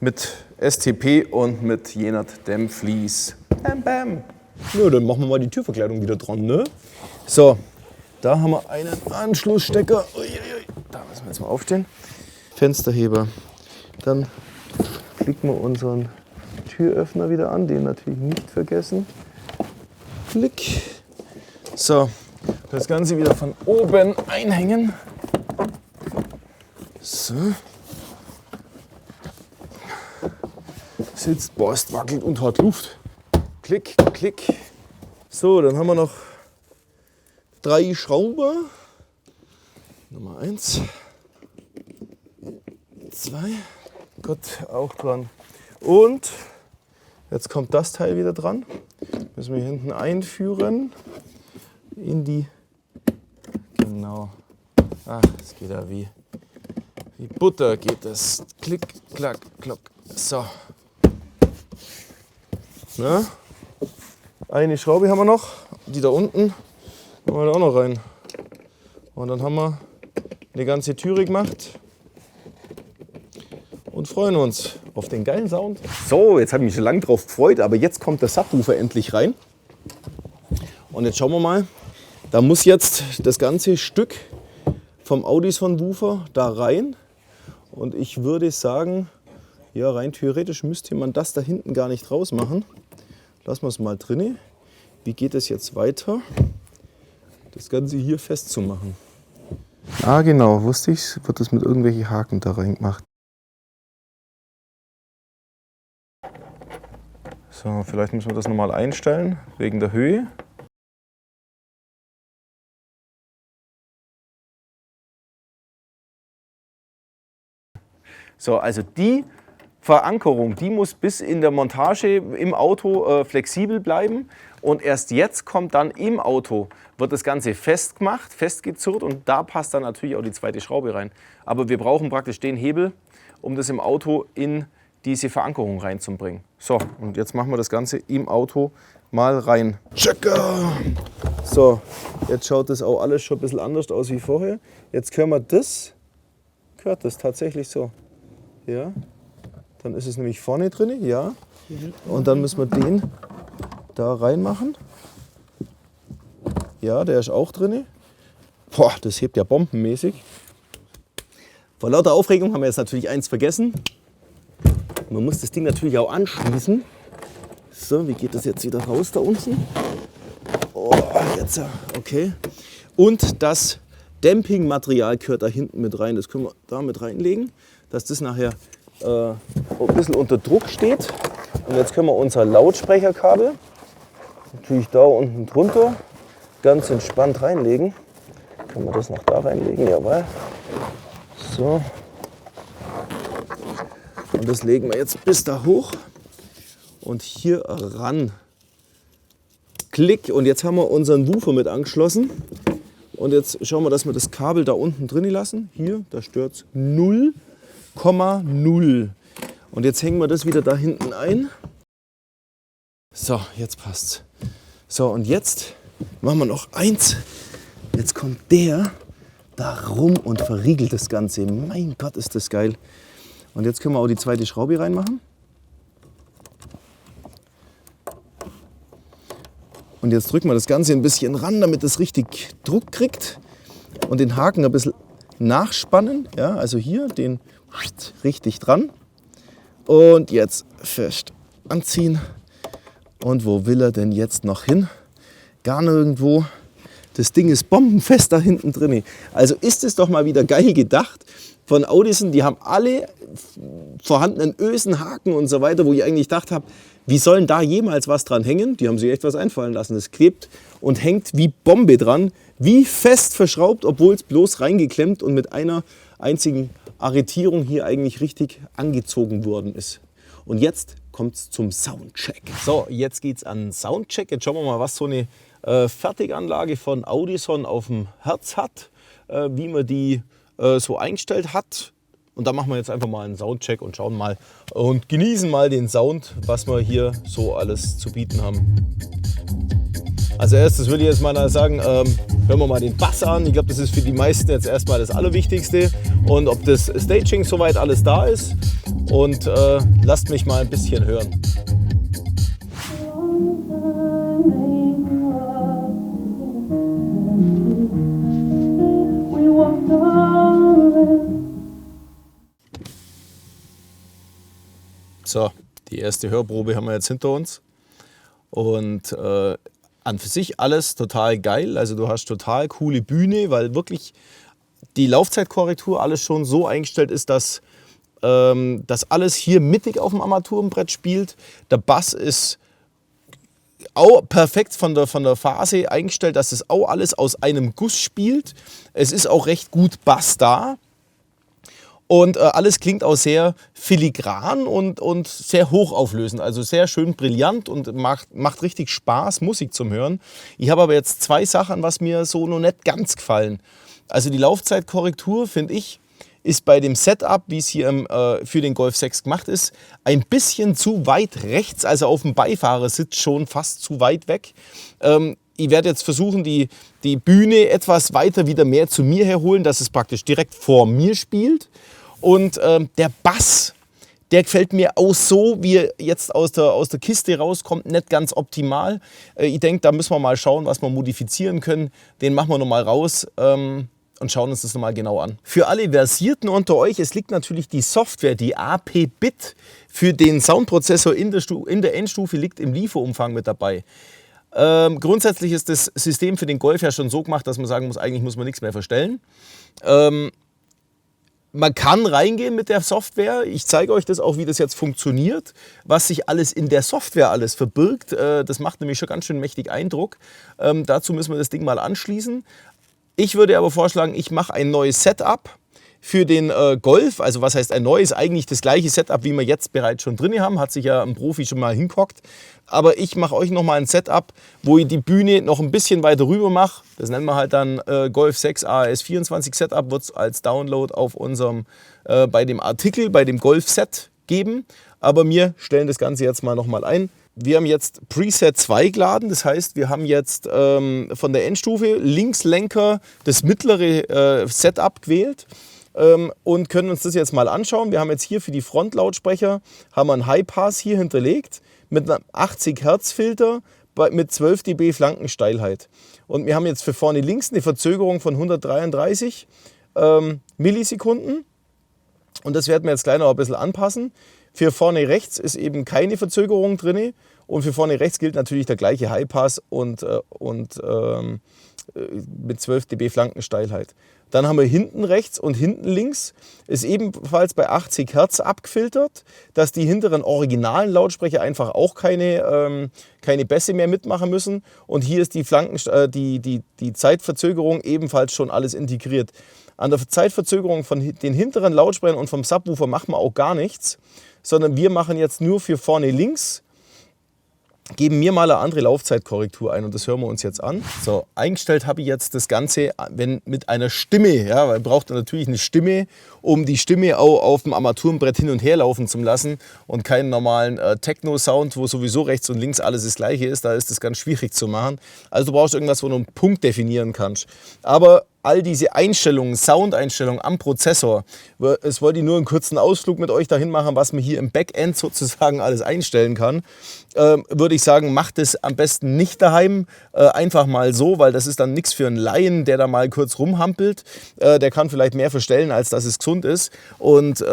Speaker 1: Mit STP und mit jener Dämmvlies. Bam, bam. Ja, dann machen wir mal die Türverkleidung wieder dran, ne? So. Da haben wir einen Anschlussstecker. Uiuiui. Da müssen wir jetzt mal aufstehen. Fensterheber. Dann klicken wir unseren Türöffner wieder an. Den natürlich nicht vergessen. Klick. So, das Ganze wieder von oben einhängen. So. Sitzt, boah, es wackelt und hat Luft. Klick, klick. So, dann haben wir noch 3 Schrauber. Nummer 1, 2, gut, auch dran. Und jetzt kommt das Teil wieder dran. Müssen wir hier hinten einführen. In die, genau. Ach, es geht ja wie Butter geht das. Klick, klack, klock. So. Na? Eine Schraube haben wir noch, die da unten. Machen wir da auch noch rein. Und dann haben wir eine ganze Türe gemacht und freuen uns auf den geilen Sound. So, jetzt habe ich mich schon lange drauf gefreut, aber jetzt kommt der Subwoofer endlich rein. Und jetzt schauen wir mal, da muss jetzt das ganze Stück vom Audison-Woofer da rein. Und ich würde sagen, ja, rein theoretisch müsste man das da hinten gar nicht rausmachen. Lassen wir es mal drin. Wie geht es jetzt weiter? Das Ganze hier festzumachen. Ah genau, wusste ich, wird das mit irgendwelchen Haken da rein gemacht. So, vielleicht müssen wir das nochmal einstellen, wegen der Höhe. So, also die Verankerung, die muss bis in der Montage im Auto flexibel bleiben. Und erst jetzt kommt dann im Auto, wird das Ganze festgemacht, festgezurrt und da passt dann natürlich auch die zweite Schraube rein. Aber wir brauchen praktisch den Hebel, um das im Auto in diese Verankerung reinzubringen. So, und jetzt machen wir das Ganze im Auto mal rein. Checker! So, jetzt schaut das auch alles schon ein bisschen anders aus wie vorher. Jetzt können wir das, gehört das tatsächlich so. Ja, dann ist es nämlich vorne drin, ja. Und dann müssen wir den da reinmachen. Ja, der ist auch drin. Boah, das hebt ja bombenmäßig. Vor lauter Aufregung haben wir jetzt natürlich eins vergessen. Man muss das Ding natürlich auch anschließen. So, wie geht das jetzt wieder raus da unten? Oh, jetzt, okay. Und das Damping-Material gehört da hinten mit rein. Das können wir da mit reinlegen, dass das nachher ein bisschen unter Druck steht. Und jetzt können wir unser Lautsprecherkabel natürlich da unten drunter ganz entspannt reinlegen. Können wir das noch da reinlegen? Jawohl. So. Und das legen wir jetzt bis da hoch und hier ran. Klick. Und jetzt haben wir unseren Woofer mit angeschlossen. Und jetzt schauen wir, dass wir das Kabel da unten drin lassen. Hier, da stört es 0,0. Und jetzt hängen wir das wieder da hinten ein. So, jetzt passt's. So, und jetzt machen wir noch eins. Jetzt kommt der da rum und verriegelt das Ganze. Mein Gott, ist das geil. Und jetzt können wir auch die zweite Schraube reinmachen. Und jetzt drücken wir das Ganze ein bisschen ran, damit es richtig Druck kriegt. Und den Haken ein bisschen nachspannen. Ja, also hier den richtig dran. Und jetzt fest anziehen. Und wo will er denn jetzt noch hin? Gar nirgendwo. Das Ding ist bombenfest da hinten drin. Also ist es doch mal wieder geil gedacht von Audison. Die haben alle vorhandenen Ösen, Haken und so weiter, wo ich eigentlich gedacht habe, wie sollen da jemals was dran hängen? Die haben sich echt was einfallen lassen. Es klebt und hängt wie Bombe dran, wie fest verschraubt, obwohl es bloß reingeklemmt und mit einer einzigen Arretierung hier eigentlich richtig angezogen worden ist. Und jetzt kommt es zum Soundcheck. So, jetzt geht es an den Soundcheck. Jetzt schauen wir mal, was so eine Fertiganlage von Audison auf dem Herz hat, wie man die so eingestellt hat. Und da machen wir jetzt einfach mal einen Soundcheck und schauen mal und genießen mal den Sound, was wir hier so alles zu bieten haben. Als erstes würde ich jetzt mal sagen, hören wir mal den Bass an. Ich glaube, das ist für die meisten jetzt erstmal das Allerwichtigste. Und ob das Staging soweit alles da ist. Und lasst mich mal ein bisschen hören. So, die erste Hörprobe haben wir jetzt hinter uns. Und an für sich alles total geil. Also du hast total coole Bühne, weil wirklich die Laufzeitkorrektur alles schon so eingestellt ist, dass alles hier mittig auf dem Armaturenbrett spielt. Der Bass ist auch perfekt von der Phase eingestellt, dass das auch alles aus einem Guss spielt. Es ist auch recht gut Bass da. Und alles klingt auch sehr filigran und sehr hochauflösend, also sehr schön brillant und macht richtig Spaß, Musik zum Hören. Ich habe aber jetzt zwei Sachen, was mir so noch nicht ganz gefallen. Also die Laufzeitkorrektur, finde ich, ist bei dem Setup, wie es hier für den Golf 6 gemacht ist, ein bisschen zu weit rechts, also auf dem Beifahrersitz schon fast zu weit weg. ich werde jetzt versuchen, die Bühne etwas weiter wieder mehr zu mir herholen, dass es praktisch direkt vor mir spielt. Und der Bass, der gefällt mir auch so, wie er jetzt aus der Kiste rauskommt, nicht ganz optimal. Ich denke, da müssen wir mal schauen, was wir modifizieren können. Den machen wir nochmal raus und schauen uns das nochmal genau an. Für alle Versierten unter euch, es liegt natürlich die Software, die AP-Bit für den Soundprozessor in der Endstufe liegt im Lieferumfang mit dabei. Grundsätzlich ist das System für den Golf ja schon so gemacht, dass man sagen muss, eigentlich muss man nichts mehr verstellen. Man kann reingehen mit der Software. Ich zeige euch das auch, wie das jetzt funktioniert, was sich alles in der Software alles verbirgt. Das macht nämlich schon ganz schön mächtig Eindruck. Dazu müssen wir das Ding mal anschließen. Ich würde aber vorschlagen, ich mache ein neues Setup für den Golf. Also was heißt ein neues? Eigentlich das gleiche Setup, wie wir jetzt bereits schon drin haben. Hat sich ja ein Profi schon mal hinguckt. Aber ich mache euch nochmal ein Setup, wo ich die Bühne noch ein bisschen weiter rüber mache. Das nennen wir halt dann Golf 6 AS24 Setup. Wird es als Download auf unserem, bei dem Artikel, bei dem Golf-Set geben. Aber wir stellen das Ganze jetzt mal nochmal ein. Wir haben jetzt Preset 2 geladen. Das heißt, wir haben jetzt von der Endstufe Linkslenker das mittlere Setup gewählt. Und können uns das jetzt mal anschauen. Wir haben jetzt hier für die Frontlautsprecher haben wir einen High-Pass hier hinterlegt mit einem 80 Hertz Filter mit 12 dB Flankensteilheit. Und wir haben jetzt für vorne links eine Verzögerung von 133 Millisekunden. Und das werden wir jetzt gleich noch ein bisschen anpassen. Für vorne rechts ist eben keine Verzögerung drin. Und für vorne rechts gilt natürlich der gleiche High-Pass und mit 12 dB Flankensteilheit. Dann haben wir hinten rechts und hinten links, ist ebenfalls bei 80 Hertz abgefiltert, dass die hinteren originalen Lautsprecher einfach auch keine Bässe mehr mitmachen müssen. Und hier ist die Zeitverzögerung ebenfalls schon alles integriert. An der Zeitverzögerung von den hinteren Lautsprechern und vom Subwoofer machen wir auch gar nichts, sondern wir machen jetzt nur für vorne links, geben mir mal eine andere Laufzeitkorrektur ein und das hören wir uns jetzt an. So, eingestellt habe ich jetzt das Ganze mit einer Stimme. Ja, weil braucht natürlich eine Stimme, um die Stimme auch auf dem Armaturenbrett hin und her laufen zu lassen und keinen normalen Techno-Sound, wo sowieso rechts und links alles das gleiche ist. Da ist das ganz schwierig zu machen. Also du brauchst irgendwas, wo du einen Punkt definieren kannst. Aber all diese Einstellungen, Soundeinstellungen am Prozessor, es wollte ich nur einen kurzen Ausflug mit euch dahin machen, was man hier im Backend sozusagen alles einstellen kann. Würde ich sagen, macht es am besten nicht daheim, einfach mal so, weil das ist dann nichts für einen Laien, der da mal kurz rumhampelt. Der kann vielleicht mehr verstellen, als dass es gesund ist. Und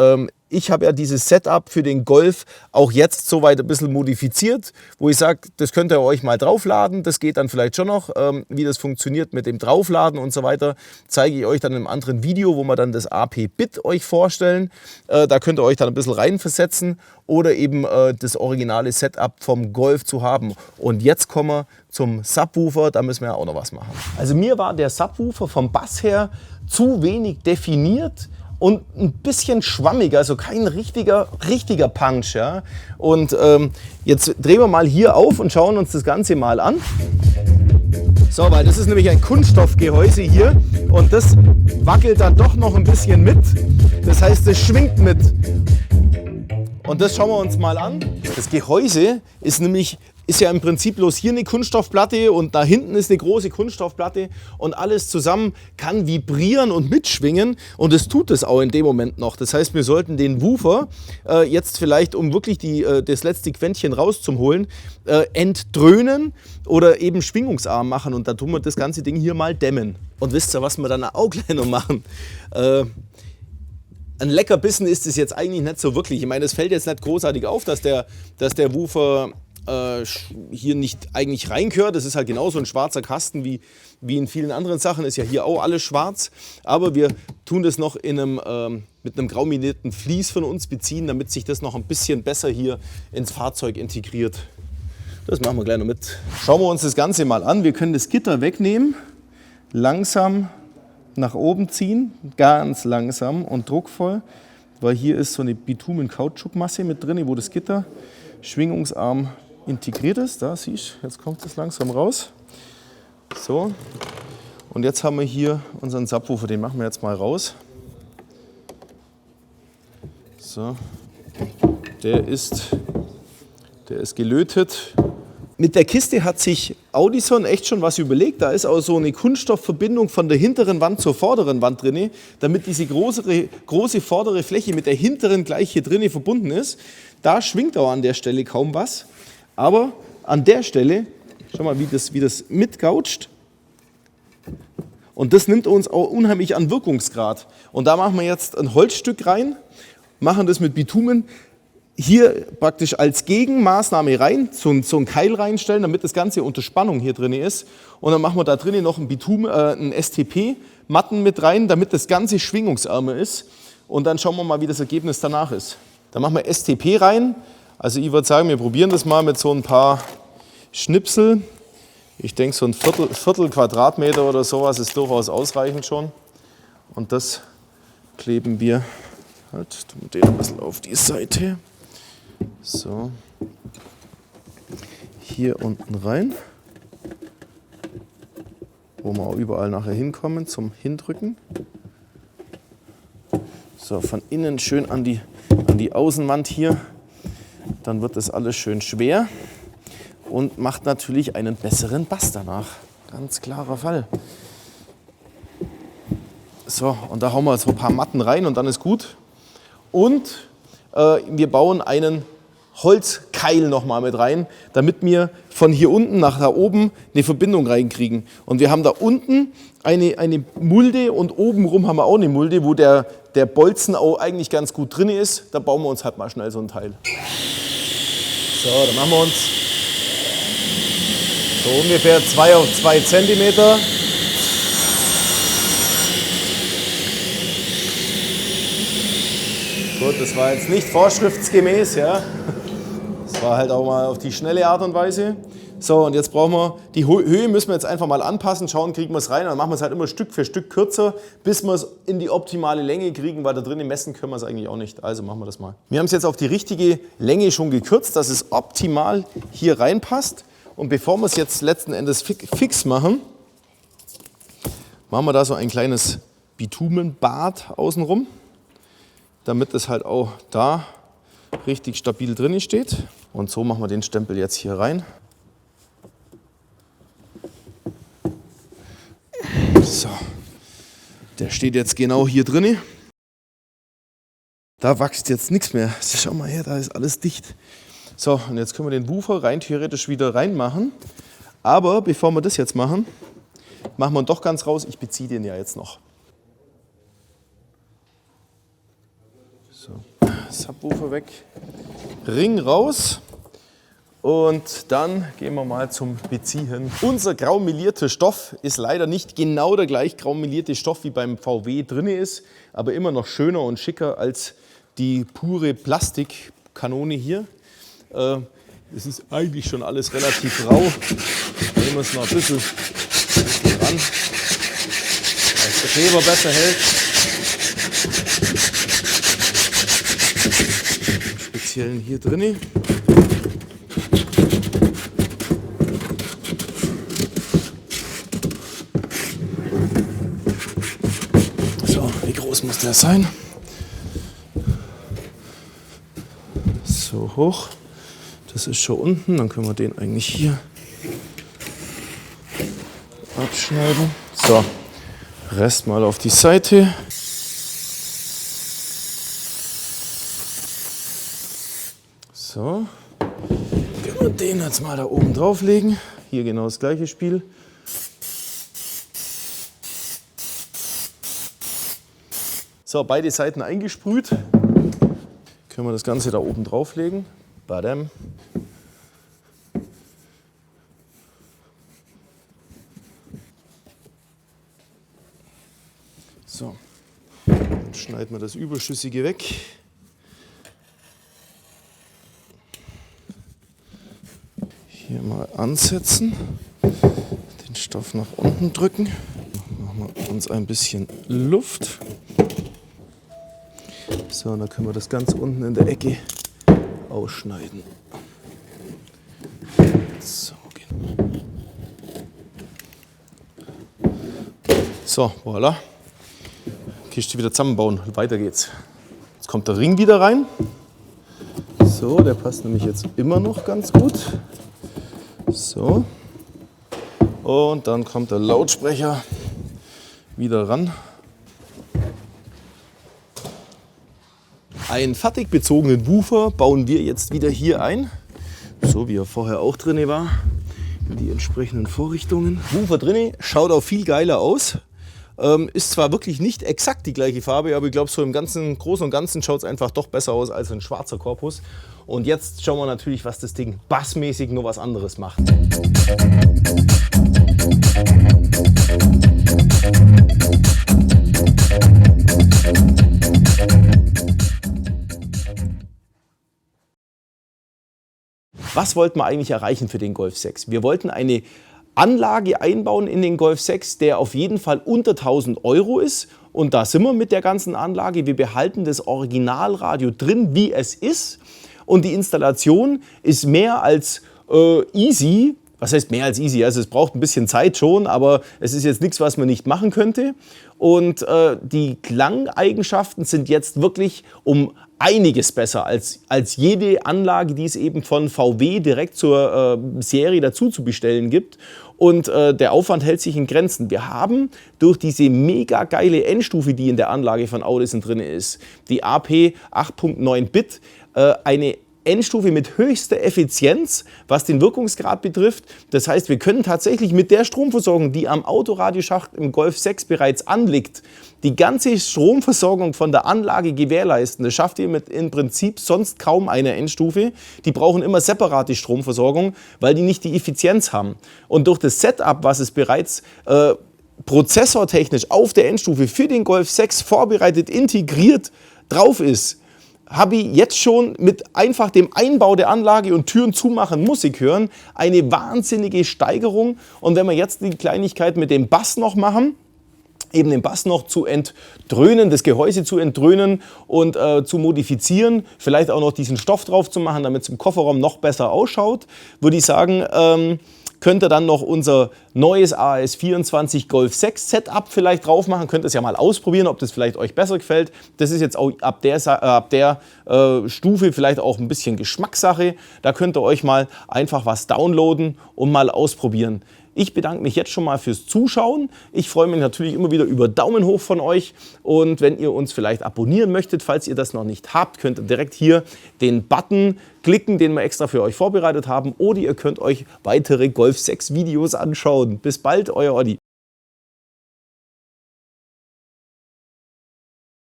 Speaker 1: ich habe ja dieses Setup für den Golf auch jetzt soweit ein bisschen modifiziert, wo ich sage, das könnt ihr euch mal draufladen. Das geht dann vielleicht schon noch. Wie das funktioniert mit dem Draufladen und so weiter, zeige ich euch dann in einem anderen Video, wo wir dann das AP-Bit euch vorstellen. Da könnt ihr euch dann ein bisschen reinversetzen oder eben das originale Setup vom Golf zu haben. Und jetzt kommen wir zum Subwoofer, da müssen wir ja auch noch was machen. Also mir war der Subwoofer vom Bass her zu wenig definiert und ein bisschen schwammig, also kein richtiger Punch. Ja? Und jetzt drehen wir mal hier auf und schauen uns das Ganze mal an. So, weil das ist nämlich ein Kunststoffgehäuse hier und das wackelt dann doch noch ein bisschen mit. Das heißt, es schwingt mit. Und das schauen wir uns mal an. Das Gehäuse ist ja im Prinzip bloß hier eine Kunststoffplatte und da hinten ist eine große Kunststoffplatte und alles zusammen kann vibrieren und mitschwingen und es tut es auch in dem Moment noch. Das heißt, wir sollten den Woofer jetzt vielleicht, um wirklich das letzte Quäntchen rauszuholen, entdröhnen oder eben schwingungsarm machen und da tun wir das ganze Ding hier mal dämmen. Und wisst ihr, was wir dann auch gleich noch machen? Ein Leckerbissen ist es jetzt eigentlich nicht so wirklich. Ich meine, es fällt jetzt nicht großartig auf, dass der Woofer hier nicht eigentlich reingehört. Das ist halt genauso ein schwarzer Kasten wie in vielen anderen Sachen. Ist ja hier auch alles schwarz. Aber wir tun das noch mit einem grauminierten Vlies von uns beziehen, damit sich das noch ein bisschen besser hier ins Fahrzeug integriert. Das machen wir gleich noch mit. Schauen wir uns das Ganze mal an. Wir können das Gitter wegnehmen, langsam nach oben ziehen, ganz langsam und druckvoll, weil hier ist so eine Bitumen-Kautschukmasse mit drin, wo das Gitter schwingungsarm integriert ist. Da siehst du, jetzt kommt das langsam raus. So, und jetzt haben wir hier unseren Subwoofer, den machen wir jetzt mal raus. So, der ist gelötet Mit der Kiste hat sich Audison echt schon was überlegt. Da ist auch so eine Kunststoffverbindung von der hinteren Wand zur vorderen Wand drin, damit diese große vordere Fläche mit der hinteren gleich hier drin verbunden ist. Da schwingt auch an der Stelle kaum was. Aber an der Stelle, schau mal, wie das mitgautscht. Und das nimmt uns auch unheimlich an Wirkungsgrad. Und da machen wir jetzt ein Holzstück rein, machen das mit Bitumen. Hier praktisch als Gegenmaßnahme rein, so einen Keil reinstellen, damit das Ganze unter Spannung hier drin ist. Und dann machen wir da drinnen noch ein STP-Matten mit rein, damit das Ganze schwingungsärmer ist. Und dann schauen wir mal, wie das Ergebnis danach ist. Dann machen wir STP rein. Also ich würde sagen, wir probieren das mal mit so ein paar Schnipsel. Ich denke, so ein Viertel Quadratmeter oder sowas ist durchaus ausreichend schon. Und das kleben wir, halt, tun wir den ein bisschen auf die Seite. So, hier unten rein, wo wir auch überall nachher hinkommen zum Hindrücken. So, von innen schön an die Außenwand hier, dann wird das alles schön schwer und macht natürlich einen besseren Bass danach. Ganz klarer Fall. So, und da hauen wir so ein paar Matten rein und dann ist gut. Und wir bauen einen Holzkeil nochmal mit rein, damit wir von hier unten nach da oben eine Verbindung reinkriegen. Und wir haben da unten eine Mulde und obenrum haben wir auch eine Mulde, wo der Bolzen auch eigentlich ganz gut drin ist. Da bauen wir uns halt mal schnell so ein Teil. So, dann machen wir uns so ungefähr 2 auf 2 Zentimeter. Gut, das war jetzt nicht vorschriftsgemäß, ja. Das war halt auch mal auf die schnelle Art und Weise. So, und jetzt brauchen wir, die Höhe müssen wir jetzt einfach mal anpassen, schauen, kriegen wir es rein. Dann machen wir es halt immer Stück für Stück kürzer, bis wir es in die optimale Länge kriegen, weil da drinnen messen können wir es eigentlich auch nicht. Also machen wir das mal. Wir haben es jetzt auf die richtige Länge schon gekürzt, dass es optimal hier reinpasst. Und bevor wir es jetzt letzten Endes fix machen, machen wir da so ein kleines Bitumenbad außenrum, damit es halt auch da richtig stabil drin steht. Und so machen wir den Stempel jetzt hier rein. So, der steht jetzt genau hier drin. Da wächst jetzt nichts mehr. Schau mal her, da ist alles dicht. So, und jetzt können wir den Woofer rein theoretisch wieder reinmachen. Aber bevor wir das jetzt machen, machen wir ihn doch ganz raus. Ich beziehe den ja jetzt noch. So, Subwoofer weg, Ring raus und dann gehen wir mal zum Beziehen. Unser graumelierter Stoff ist leider nicht genau der gleich graumelierte Stoff wie beim VW drin ist, aber immer noch schöner und schicker als die pure Plastikkanone hier. Es ist eigentlich schon alles relativ rau. Nehmen wir es noch ein bisschen ran, dass der Kleber besser hält. Speziell hier drin. So, wie groß muss der sein? So hoch. Das ist schon unten, dann können wir den eigentlich hier abschneiden. So, Rest mal auf die Seite. So, können wir den jetzt mal da oben drauflegen. Hier genau das gleiche Spiel. So, beide Seiten eingesprüht. Können wir das Ganze da oben drauflegen. Badam. So, dann schneiden wir das Überschüssige weg. Hier mal ansetzen, den Stoff nach unten drücken. Machen wir uns ein bisschen Luft. So, und dann können wir das ganz unten in der Ecke ausschneiden. So, so, voilà. Kiste wieder zusammenbauen, weiter geht's. Jetzt kommt der Ring wieder rein. So, der passt nämlich jetzt immer noch ganz gut. So. Und dann kommt der Lautsprecher wieder ran. Einen fertig bezogenen Woofer bauen wir jetzt wieder hier ein, so wie er vorher auch drin war, in die entsprechenden Vorrichtungen. Woofer drin, schaut auch viel geiler aus. Ist zwar wirklich nicht exakt die gleiche Farbe, aber ich glaube, so im Großen und Ganzen schaut es einfach doch besser aus als ein schwarzer Korpus. Und jetzt schauen wir natürlich, was das Ding bassmäßig noch was anderes macht. Was wollten wir eigentlich erreichen für den Golf 6? Wir wollten eine Anlage einbauen in den Golf 6, der auf jeden Fall unter 1000 Euro ist. Und da sind wir mit der ganzen Anlage. Wir behalten das Originalradio drin, wie es ist. Und die Installation ist mehr als easy. Was heißt mehr als easy? Also es braucht ein bisschen Zeit schon, aber es ist jetzt nichts, was man nicht machen könnte. Und die Klangeigenschaften sind jetzt wirklich um einiges besser als jede Anlage, die es eben von VW direkt zur Serie dazu zu bestellen gibt. Und der Aufwand hält sich in Grenzen. Wir haben durch diese mega geile Endstufe, die in der Anlage von Audison drin ist, die AP 8.9 Bit, eine Endstufe mit höchster Effizienz, was den Wirkungsgrad betrifft. Das heißt, wir können tatsächlich mit der Stromversorgung, die am Autoradioschacht im Golf 6 bereits anliegt, die ganze Stromversorgung von der Anlage gewährleisten. Das schafft ihr mit im Prinzip sonst kaum eine Endstufe. Die brauchen immer separate Stromversorgung, weil die nicht die Effizienz haben. Und durch das Setup, was es bereits prozessortechnisch auf der Endstufe für den Golf 6 vorbereitet, integriert drauf ist, habe ich jetzt schon mit einfach dem Einbau der Anlage und Türen zumachen Musik hören, eine wahnsinnige Steigerung. Und wenn wir jetzt die Kleinigkeit mit dem Bass noch machen, eben den Bass noch zu entdröhnen, das Gehäuse zu entdröhnen und zu modifizieren, vielleicht auch noch diesen Stoff drauf zu machen, damit es im Kofferraum noch besser ausschaut, würde ich sagen, könnt ihr dann noch unser neues AS24 Golf 6 Setup vielleicht drauf machen. Könnt ihr es ja mal ausprobieren, ob das vielleicht euch besser gefällt. Das ist jetzt auch ab der Stufe vielleicht auch ein bisschen Geschmackssache. Da könnt ihr euch mal einfach was downloaden und mal ausprobieren. Ich bedanke mich jetzt schon mal fürs Zuschauen. Ich freue mich natürlich immer wieder über Daumen hoch von euch. Und wenn ihr uns vielleicht abonnieren möchtet, falls ihr das noch nicht habt, könnt ihr direkt hier den Button klicken, den wir extra für euch vorbereitet haben. Oder ihr könnt euch weitere Golf 6 Videos anschauen. Bis bald, euer Oddi.